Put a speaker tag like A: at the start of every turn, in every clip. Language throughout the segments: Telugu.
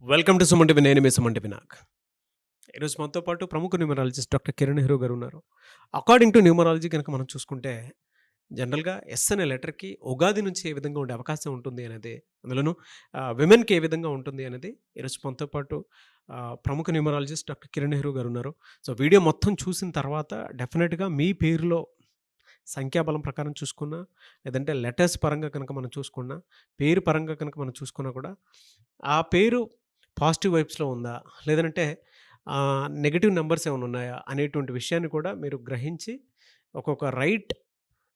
A: Welcome to Suman TV. నేను మీ సుమన్ టీవీ నాగ్. ఈరోజు మనతో పాటు ప్రముఖ న్యూమరాలజిస్ట్ డాక్టర్ కిరణ్ నెహ్రూ గారు ఉన్నారు. అకార్డింగ్ టు న్యూమరాలజీ కనుక మనం చూసుకుంటే జనరల్‌గా ఎస్ అనే లెటర్‌కి ఉగాది నుంచి ఏ విధంగా ఉండే అవకాశం ఉంటుంది అనేది, అందులోనూ విమెన్‌కి ఏ విధంగా ఉంటుంది అనేది ఈరోజు మనతో పాటు ప్రముఖ న్యూమరాలజిస్ట్ డాక్టర్ కిరణ్ నెహ్రూ గారు ఉన్నారు. సో, వీడియో మొత్తం చూసిన తర్వాత డెఫినిట్‌గా మీ పేరులో సంఖ్యాబలం ప్రకారం చూసుకున్నా, లేదంటే లెటర్స్ పరంగా కనుక మనం చూసుకున్నా, పేరు పరంగా కనుక మనం చూసుకున్నా కూడా ఆ పేరు పాజిటివ్ వైబ్స్‌లో ఉందా? లేదనంటే నెగెటివ్ నంబర్స్ ఏమైనా ఉన్నాయా? అనేటువంటి విషయాన్ని కూడా మీరు గ్రహించి ఒక్కొక్క రైట్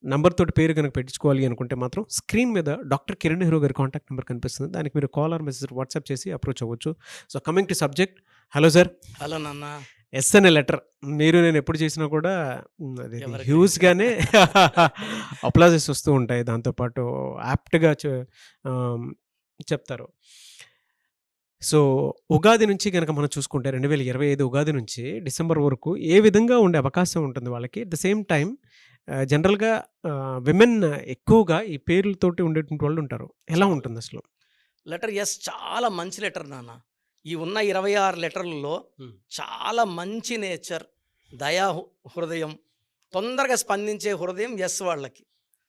A: నంబర్ తోటి పేరు గనక పెట్టించుకోవాలి అనుకుంటే మాత్రం స్క్రీన్ మీద డాక్టర్ కిరణ్ నెహ్రూ గారి కాంటాక్ట్ నంబర్ కనిపిస్తుంది. దానికి మీరు కాల్ ఆర్ మెసేజ్ వాట్సాప్ చేసి అప్రోచ్ అవ్వచ్చు. So, coming to subject. Hello sir.
B: Hello నాన్న.
A: ఎస్ అనే లెటర్ మీరు నేను ఎప్పుడు చేసినా కూడా అది
B: ఎవరికి
A: హ్యూజ్‌గానే అప్లాజెస్ వస్తూ ఉంటాయి. దాంతో పాటు యాప్ట్‌గా చెప్తారు. సో, ఉగాది నుంచి గనక మనం చూసుకుంటే 2025 ఉగాది నుంచి డిసెంబర్ వరకు ఏ విధంగా ఉండే అవకాశం ఉంటుంది వాళ్ళకి? అట్ ద సేమ్ టైమ్ జనరల్‌గా విమెన్ ఎక్కువగా ఈ పేర్లతోటి ఉండేటువంటి వాళ్ళుంటారు. ఎలా
B: చాలా.
A: ఉంటుందసలు?
B: లెటర్ ఎస్ చాలా మంచి లెటర్ నాన్న. ఈ ఉన్న 26 లెటర్లలో
A: హ్మ్.
B: చాలా మంచి నేచర్, హృదయం, తొందరగా స్పందించే హృదయం ఎస్ వాళ్ళకి.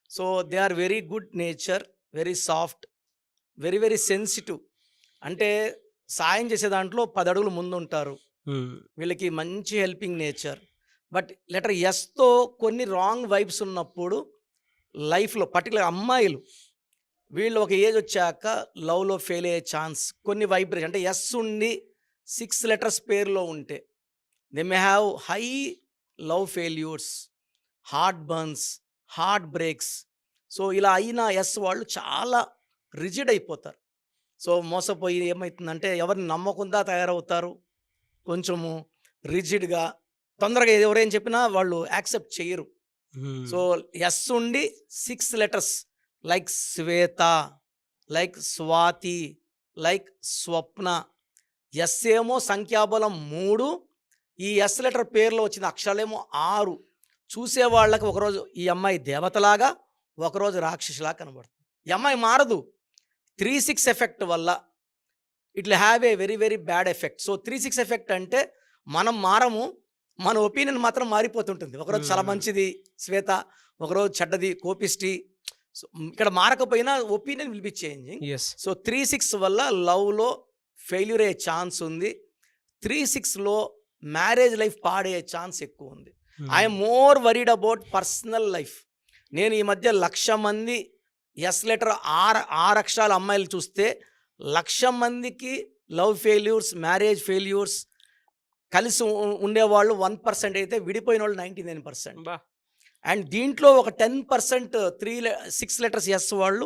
B: So, they are very good nature, very soft, very very sensitive. అంటే సాయం చేసే దాంట్లో 10 అడుగులు ముందుంటారు.
A: హ్మ్.
B: వీళ్ళకి మంచి హెల్పింగ్ నేచర్. బట్ లెటర్ ఎస్‌తో కొన్ని రాంగ్ వైబ్స్ ఉన్నప్పుడు లైఫ్‌లో పర్టిక్యులర్ అమ్మాయిలు వీళ్ళు ఒక ఏజ్ వచ్చాక లవ్‌లో ఫెయిల్ అయ్యే ఛాన్స్, కొన్ని వైబ్రేషన్ అంటే ఎస్ ఉండి 6 లెటర్స్ పేరులో ఉంటే they may have high love failures, heart burns, heart breaks. So, ఇలా అయిన ఎస్ వాళ్ళు చాలా రిజిడ్ అయిపోతారు. సో, మోసపోయి ఏమవుతుందంటే ఎవరిని నమ్మకుండా తయారవుతారు. కొంచెము రిజిడ్‌గా, తొందరగా ఎవరేం చెప్పినా వాళ్ళు యాక్సెప్ట్ చేయరు.
A: హ్మ్.
B: సో, ఎస్ ఉండి 6 లెటర్స్ లైక్ శ్వేత, లైక్ స్వాతి, లైక్ స్వప్న. ఎస్ ఏమో సంఖ్యాబలం 3, ఈ ఎస్ లెటర్ పేరులో వచ్చిన అక్షరాలేమో 6. చూసేవాళ్ళకి ఒకరోజు ఈ అమ్మాయి దేవతలాగా, ఒకరోజు రాక్షసిలా కనబడుతుంది. ఈ అమ్మాయి మారదు. 3-6 ఎఫెక్ట్ వల్ల it will have a very very bad effect. So, 3-6 effect అంటే మనం మారము, మన ఒపీనియన్ మాత్రం మారిపోతుంటుంది. ఒకరోజు చాలా మంచిది శ్వేత, ఒకరోజు చెడ్డది కోపిష్టి. సో, ఇక్కడ మారకపోయినా opinion will be changing.
A: Yes.
B: So, 3-6 వల్ల లవ్‌లో ఫెయిల్యూర్ అయ్యే ఛాన్స్ ఉంది. 3-6లో మ్యారేజ్ లైఫ్ పాడయ్యే ఛాన్స్ ఎక్కువ ఉంది. I'm more worried about personal life. నేను ఈ మధ్య 1,00,000 మంది ఎస్ లెటర్ 6 అక్షరాల అమ్మాయిలు చూస్తే 1,00,000 మందికి లవ్ ఫెయిల్యూర్స్, మ్యారేజ్ ఫెయిల్యూర్స్, కలిసి ఉండేవాళ్ళు 1% అయితే విడిపోయిన వాళ్ళు 99%.
A: అబ్బా!
B: అండ్ దీంట్లో ఒక 10% 6 లెటర్స్ ఎస్ వాళ్ళు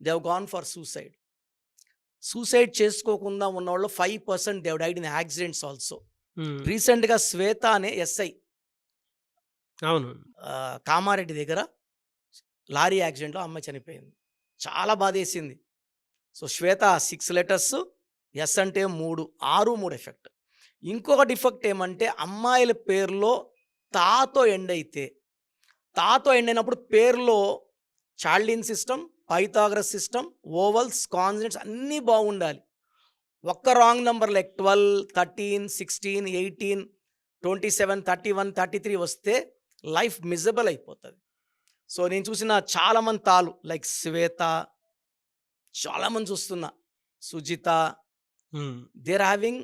B: they have gone for suicide. Suicide చేసుకోకుండా ఉన్నవాళ్ళు 5% they have died in accidents also.
A: హ్మ్.
B: రీసెంట్‌గా శ్వేత అనే ఎస్ఐ
A: అవును.
B: కామారెడ్డి దగ్గర లారీ యాక్సిడెంట్‌లో అమ్మాయి చనిపోయింది. చాలా బాధేసింది. సో, శ్వేత 6 లెటర్స్, ఎస్ అంటే 3, 6, 3 ఎఫెక్ట్. ఇంకొక డిఫెక్ట్ ఏమంటే అమ్మాయిల పేరులో తాతో ఎండ్ అయితే, తాతో ఎండ్ అయినప్పుడు పేరులో Chaldean system, Pythagoras system, vowels, consonants అన్నీ బాగుండాలి. ఒక్క రాంగ్ నంబర్ లైక్ 12, 13, 16, 18, 27, 31, 33 వస్తే లైఫ్ మిజరబుల్ అయిపోతుంది. సో, నేను చూసిన చాలామంది తాలు లైక్ శ్వేత, చాలామంది చూస్తున్నా Sujitha,
A: hmm.
B: They are having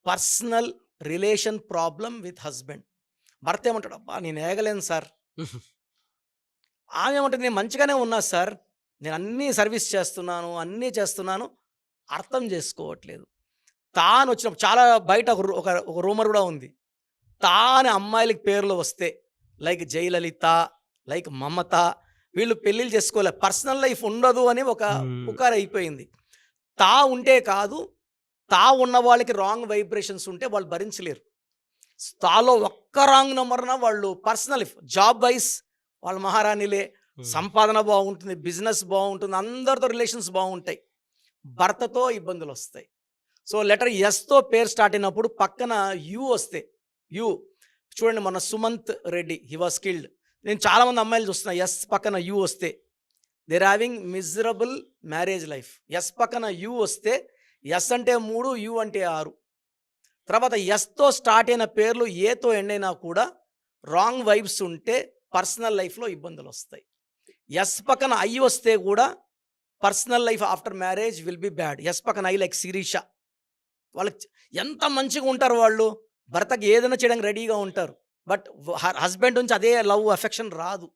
B: personal relation problem with husband. భర్త ఏమంటాడు, అబ్బా నేను ఏగలేను సార్. ఆమె ఏమంటుంది, నేను మంచిగానే ఉన్నా సార్, నేను అన్నీ సర్వీస్ చేస్తున్నాను, అన్నీ చేస్తున్నాను, అర్థం చేసుకోవట్లేదు. తాను వచ్చినప్పుడు చాలా బయట ఒక రూమర్ కూడా ఉంది. తాను అమ్మాయిలకి పేర్లు వస్తే లైక్ జయలలిత, లైక్ మమత, వీళ్ళు పెళ్ళిళ్ళు చేసుకోలే, పర్సనల్ లైఫ్ ఉండదు అని ఒక పుకారు అయిపోయింది. తా ఉంటే కాదు, తా ఉన్న వాళ్ళకి రాంగ్ వైబ్రేషన్స్ ఉంటే వాళ్ళు భరించలేరు. తాలో ఒక్క రాంగ్ నెంబర్న వాళ్ళు పర్సనల్ లైఫ్, జాబ్ వైస్ వాళ్ళ మహారాణిలే, సంపాదన బాగుంటుంది, బిజినెస్ బాగుంటుంది, అందరితో రిలేషన్స్ బాగుంటాయి, భర్తతో ఇబ్బందులు వస్తాయి. సో, లెటర్ ఎస్తో పేరు స్టార్ట్ అయినప్పుడు పక్కన యూ వస్తే, యూ చూడండి, మన Sumanth Reddy he was killed. నేను చాలామంది అమ్మాయిలు చూస్తున్నా ఎస్ పక్కన యూ వస్తే they are having miserable marriage life. S పక్కన యూ వస్తే ఎస్ అంటే 3, యు అంటే 6. తర్వాత ఎస్‌తో స్టార్ట్ అయిన పేర్లు ఏతో ఎండ్ అయినా కూడా రాంగ్ వైబ్స్ ఉంటే పర్సనల్ లైఫ్‌లో ఇబ్బందులొస్తాయి. ఎస్ పక్కన ఐ వస్తే కూడా personal life after marriage will be bad. S పక్కన ఐ లైక్ శిరీష. వాళ్ళకి ఎంత మంచిగా ఉంటారు వాళ్ళు. భర్తకి ఏదైనా చేయడానికి రెడీగా ఉంటారు. బట్ హస్బెండ్ నుంచి అదే లవ్, అఫెక్షన్ రాదు.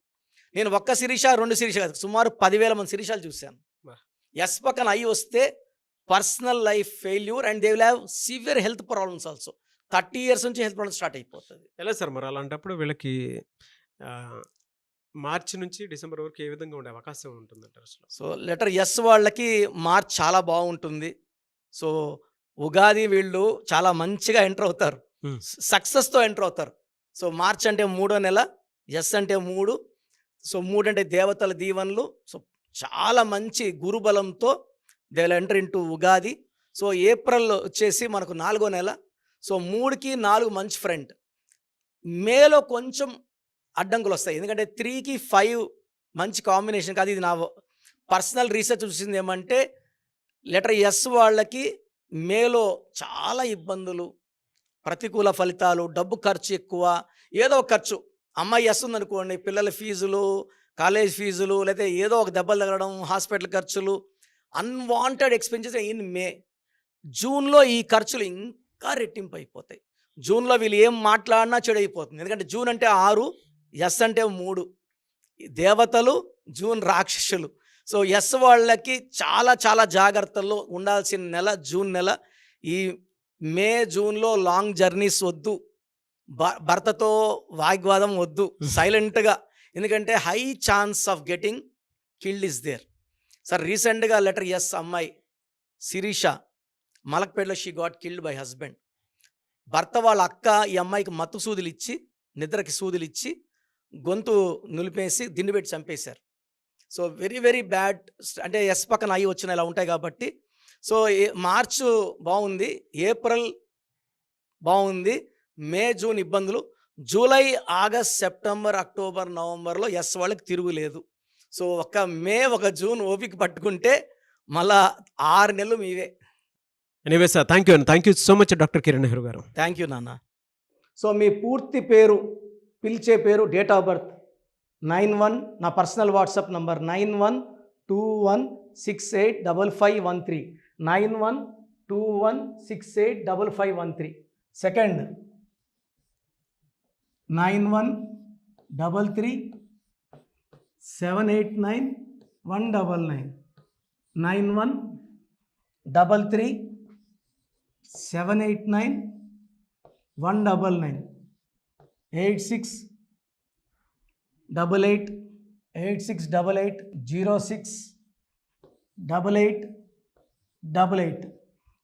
B: నేను ఒక్క శిరీష, 2 శిరీష కాదు. సుమారు 10,000 మంది శిరీషాలు చూశాను.
A: వాహ్!
B: ఎస్ పక్కన ఐ వస్తే personal life failure and they will have severe health problems also. 30 years నుంచి హెల్త్ ప్రాబ్లమ్స్ స్టార్ట్ అయిపోతది.
A: ఎలా సార్ మరి అలాంటప్పుడు వీళ్ళకి ఆహ్, మార్చి నుంచి డిసెంబర్ వరకు ఏ విధంగా ఉండే అవకాశం ఉంటుందంటారు అసలు?
B: సో, లెటర్ ఎస్ వాళ్ళకి మార్చ్ చాలా బాగుంటుంది. సో, ఉగాది వీళ్ళు చాలా మంచిగా ఎంటర్ అవుతారు.
A: హ్మ్.
B: సక్సెస్‌తో ఎంటర్ అవుతారు. సో, మార్చ్ అంటే మూడో నెల. ఎస్ అంటే 3. సో, 3 అంటే దేవతల దీవెనలు. సో, చాలా మంచి గురుబలంతో they will enter into Ugadi. So, April వచ్చేసి మనకు 4 నెల. సో, 3కి 4 మంచి ఫ్రంట్. మేలో కొంచెం అడ్డంకులొస్తాయి. ఎందుకంటే 3కి 5 మంచి కాంబినేషన్ కాదు. ఇది నా పర్సనల్ రీసెర్చ్ చూసింది ఏమంటే లెటర్ ఎస్ వాళ్ళకి మేలో చాలా ఇబ్బందులు, ప్రతికూల ఫలితాలు, డబ్బు ఖర్చు ఎక్కువ, ఏదో ఒక ఖర్చు. అమ్మాయి ఎస్ ఉందనుకోండి, పిల్లల ఫీజులు, కాలేజ్ ఫీజులు, లేకపోతే ఏదో ఒక దెబ్బలు తగలడం, హాస్పిటల్ ఖర్చులు, అన్వాంటెడ్ ఎక్స్‌పెన్సెస్ ఇన్ మే. జూన్‌లో ఈ ఖర్చులు ఇంకా రెట్టింపు అయిపోతాయి. జూన్‌లో వీళ్ళు ఏం మాట్లాడినా చెడైపోతుంది. ఎందుకంటే జూన్ అంటే 6, ఎస్ అంటే 3. దేవతలు, జూన్ రాక్షసులు. సో, ఎస్ వాళ్ళకి చాలా చాలా జాగ్రత్తల్లో ఉండాల్సిన నెల జూన్ నెల. ఈ మే, జూన్‌లో లాంగ్ జర్నీస్ వద్దు. భర్తతో వాగ్వాదం వద్దు. సైలెంట్‌గా. ఎందుకంటే high chance of getting killed is there. Sir రీసెంట్‌గా లెటర్ ఎస్ అమ్మాయి శిరీష మలక్పేటలో she got killed by husband. భర్త వాళ్ళ అక్క ఈ అమ్మాయికి మత్తు సూదులిచ్చి, నిద్రకి సూదులిచ్చి, గొంతు నులిపేసి దిండు పెట్టి చంపేశారు. So, very very bad. అంటే ఎస్ పక్కన ఐ వచ్చిన ఇలా ఉంటాయి కాబట్టి. సో, మార్చు బాగుంది, ఏప్రిల్ బాగుంది, మే, జూన్ ఇబ్బందులు. జూలై, ఆగస్ట్, సెప్టెంబర్, అక్టోబర్, నవంబర్లో ఎస్ వాళ్ళకి తిరుగులేదు. సో, ఒక మే, ఒక జూన్ ఓపిక పట్టుకుంటే మళ్ళా 6 నెలలు మీవే.
A: Anyway sir, thank you so much doctor Kiran Nehru గారు.
B: థ్యాంక్ యూ నాన్న. సో, మీ పూర్తి పేరు, పిలిచే పేరు, డేట్ ఆఫ్ బర్త్ 91, నా పర్సనల్ వాట్సాప్ నంబర్ 9121685513, 9121685513. సెకండ్ 9133789199, 9133789199, 868886880688,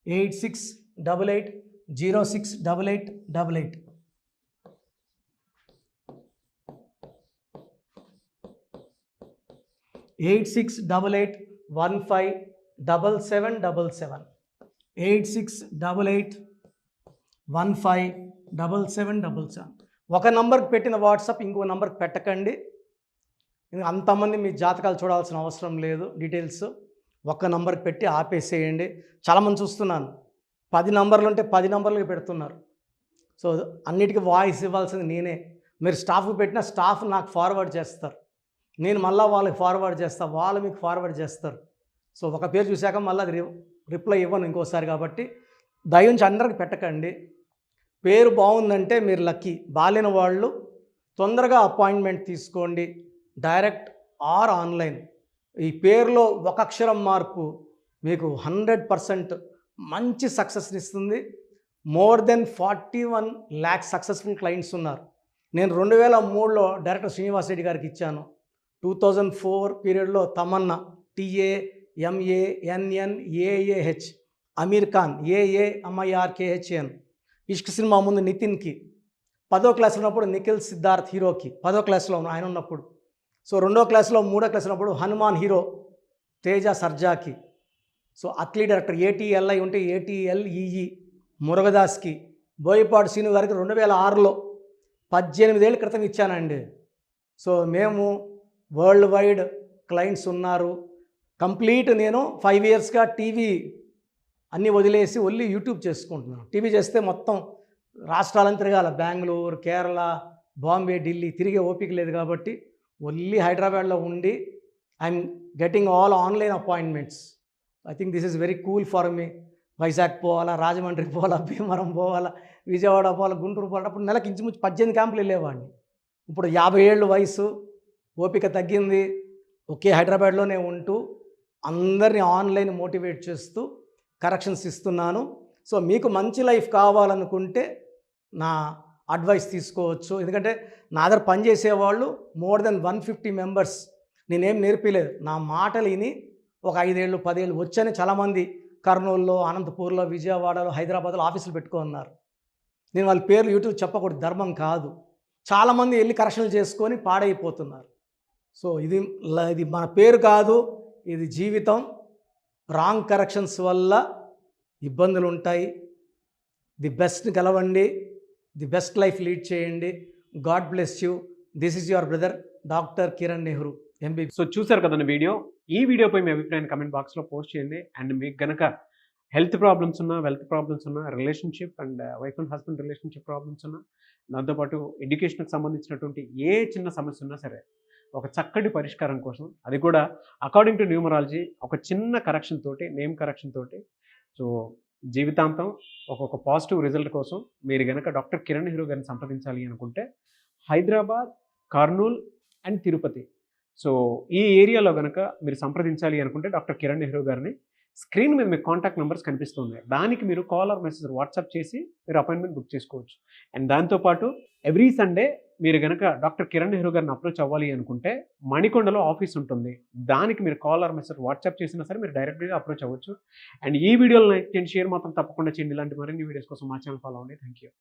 B: 8688068888. 8688157777, 8688157777. ఒక నంబర్కి పెట్టిన వాట్సాప్ ఇంకో నంబర్కి పెట్టకండి. అంతమంది మీ జాతకాలు చూడాల్సిన అవసరం లేదు. డీటెయిల్స్ ఒక్క నంబర్కి పెట్టి ఆపేసేయండి. చాలామంది చూస్తున్నాను 10 నంబర్లు ఉంటే 10 నంబర్లకి పెడుతున్నారు. సో, అన్నిటికీ వాయిస్ ఇవ్వాల్సింది నేనే. మీరు స్టాఫ్కి పెట్టిన స్టాఫ్ నాకు ఫార్వర్డ్ చేస్తారు, నేను మళ్ళీ వాళ్ళకి ఫార్వర్డ్ చేస్తాను, వాళ్ళు మీకు ఫార్వర్డ్ చేస్తారు. సో, ఒక పేరు చూశాక మళ్ళీ అది రిప్లై ఇవ్వను ఇంకోసారి. కాబట్టి దయించి అందరికి పెట్టకండి. పేరు బాగుందంటే మీరు లక్కీ. బాలేని వాళ్ళు తొందరగా అపాయింట్మెంట్ తీసుకోండి, డైరెక్ట్ ఆర్ ఆన్లైన్. ఈ పేరులో ఒక అక్షరం మార్పు మీకు 100% మంచి సక్సెస్ని ఇస్తుంది. More than 41 lakh successful clients ఉన్నారు. నేను 2003లో డైరెక్టర్ శ్రీనివాస్ రెడ్డి గారికి ఇచ్చాను. 2004 పీరియడ్లో తమన్నా, TAMANNAAH, అమీర్ ఖాన్, AAMIRKHAN, ఇష్క్ సినిమా ముందు నితిన్కి, 10వ క్లాస్లో ఉన్నప్పుడు నిఖిల్ సిద్ధార్థ్ హీరోకి, 10వ క్లాస్లో ఆయన ఉన్నప్పుడు. సో, 2వ క్లాస్లో 3వ క్లాస్ ఉన్నప్పుడు హనుమాన్ హీరో తేజ సర్జాకి. సో, అట్లీ డైరెక్టర్ ATLI ఉంటే ATLEE మురుగదాస్కి, బోయపాడు శ్రీను గారికి 2006లో 18 ఏళ్ళ క్రితం ఇచ్చానండి. సో, మేము వరల్డ్ వైడ్ క్లయింట్స్ ఉన్నారు. కంప్లీట్ నేను 5 ఇయర్స్గా టీవీ అన్నీ వదిలేసి ఓన్లీ యూట్యూబ్ చేసుకుంటున్నాను. టీవీ చేస్తే మొత్తం రాష్ట్రాలను తిరగాల, బెంగుళూరు, కేరళ, బాంబే, ఢిల్లీ తిరిగే ఓపిక లేదు కాబట్టి ఓన్లీ హైదరాబాద్లో ఉండి I'm getting all online appointments. I think this is very cool for me. Vizag పోవాలా, రాజమండ్రి పోవాలా, భీమవరం పోవాలా, విజయవాడ పోవాలా, గుంటూరు పోవాలా. అప్పుడు నెలకి ఇంచుమించు 18 క్యాంపులు వెళ్ళేవాడిని. ఇప్పుడు 50 ఏళ్ళు వయసు, ఓపిక తగ్గింది. ఒకే హైదరాబాద్లోనే ఉంటూ అందరినీ ఆన్లైన్ మోటివేట్ చేస్తూ కరెక్షన్స్ ఇస్తున్నాను. సో మీకు మంచి లైఫ్ కావాలనుకుంటే నా అడ్వైస్ తీసుకోవచ్చు. ఎందుకంటే నా దగ్గర పనిచేసేవాళ్ళు మోర్ దెన్ 150 మెంబర్స్. నేనేం నేర్పిలేదు, నా మాటలు విని ఒక 5 ఏళ్ళు 10 ఏళ్ళు వచ్చని చాలామంది కర్నూలులో, అనంతపూర్లో, విజయవాడలో, హైదరాబాద్లో ఆఫీసులు పెట్టుకున్నారు. నేను వాళ్ళ పేర్లు యూట్యూబ్ చెప్పకూడదు, ధర్మం కాదు. చాలామంది వెళ్ళి కరెక్షన్లు చేసుకొని పాడైపోతున్నారు. సో ఇది మన పేరు కాదు, ఇది జీవితం. రాంగ్ కరెక్షన్స్ వల్ల ఇబ్బందులు ఉంటాయి. ది బెస్ట్ని గెలవండి, ది బెస్ట్ లైఫ్ లీడ్ చేయండి. God bless you. This is your brother doctor Kiran Nehru, MBB.
A: So చూసారు కదండి వీడియో. ఈ వీడియోపై మీ అభిప్రాయాన్ని కమెంట్ బాక్స్లో పోస్ట్ చేయండి. అండ్ మీకు కనుక హెల్త్ ప్రాబ్లమ్స్ ఉన్నా, వెల్త్ ప్రాబ్లమ్స్ ఉన్నా, relationship and wife and husband relationship problems ఉన్నా, దాంతోపాటు ఎడ్యుకేషన్కి సంబంధించినటువంటి ఏ చిన్న సమస్య ఉన్నా సరే ఒక చక్కటి పరిష్కారం కోసం, అది కూడా అకార్డింగ్ టు న్యూమరాలజీ, ఒక చిన్న కరెక్షన్ తోటి, నేమ్ కరెక్షన్ తోటి, సో జీవితాంతం ఒక పాజిటివ్ రిజల్ట్ కోసం మీరు కనుక డాక్టర్ కిరణ్ నెహ్రూ గారిని సంప్రదించాలి అనుకుంటే హైదరాబాద్, కర్నూల్ అండ్ తిరుపతి, సో ఈ ఏరియాలో కనుక మీరు సంప్రదించాలి అనుకుంటే డాక్టర్ కిరణ్ నెహ్రూ గారిని స్క్రీన్ మీద మీకు కాంటాక్ట్ నెంబర్స్ కనిపిస్తుంది. దానికి మీరు కాల్ ఆర్ మెసేజ్ వాట్సాప్ చేసి మీరు అపాయింట్మెంట్ బుక్ చేసుకోవచ్చు. అండ్ దాంతోపాటు ఎవ్రీ సండే మీరు కనుక డాక్టర్ కిరణ్ నెహ్రూ గారిని అప్రోచ్ అవ్వాలి అనుకుంటే మణికొండలో ఆఫీస్ ఉంటుంది. దానికి మీరు కాల్ ఆర్ మెసేజ్ వాట్సాప్ చేసినా సరే మీరు డైరెక్ట్గా అప్రోచ్ అవ్వచ్చు. అండ్ ఈ వీడియోలో లైక్ చేయండి, షేర్ మాత్రం తప్పకుండా చేయండి. ఇలాంటి మరిన్ని వీడియోస్ కోసం మా ఛానల్ ఫాలో అవ్వండి. Thank you.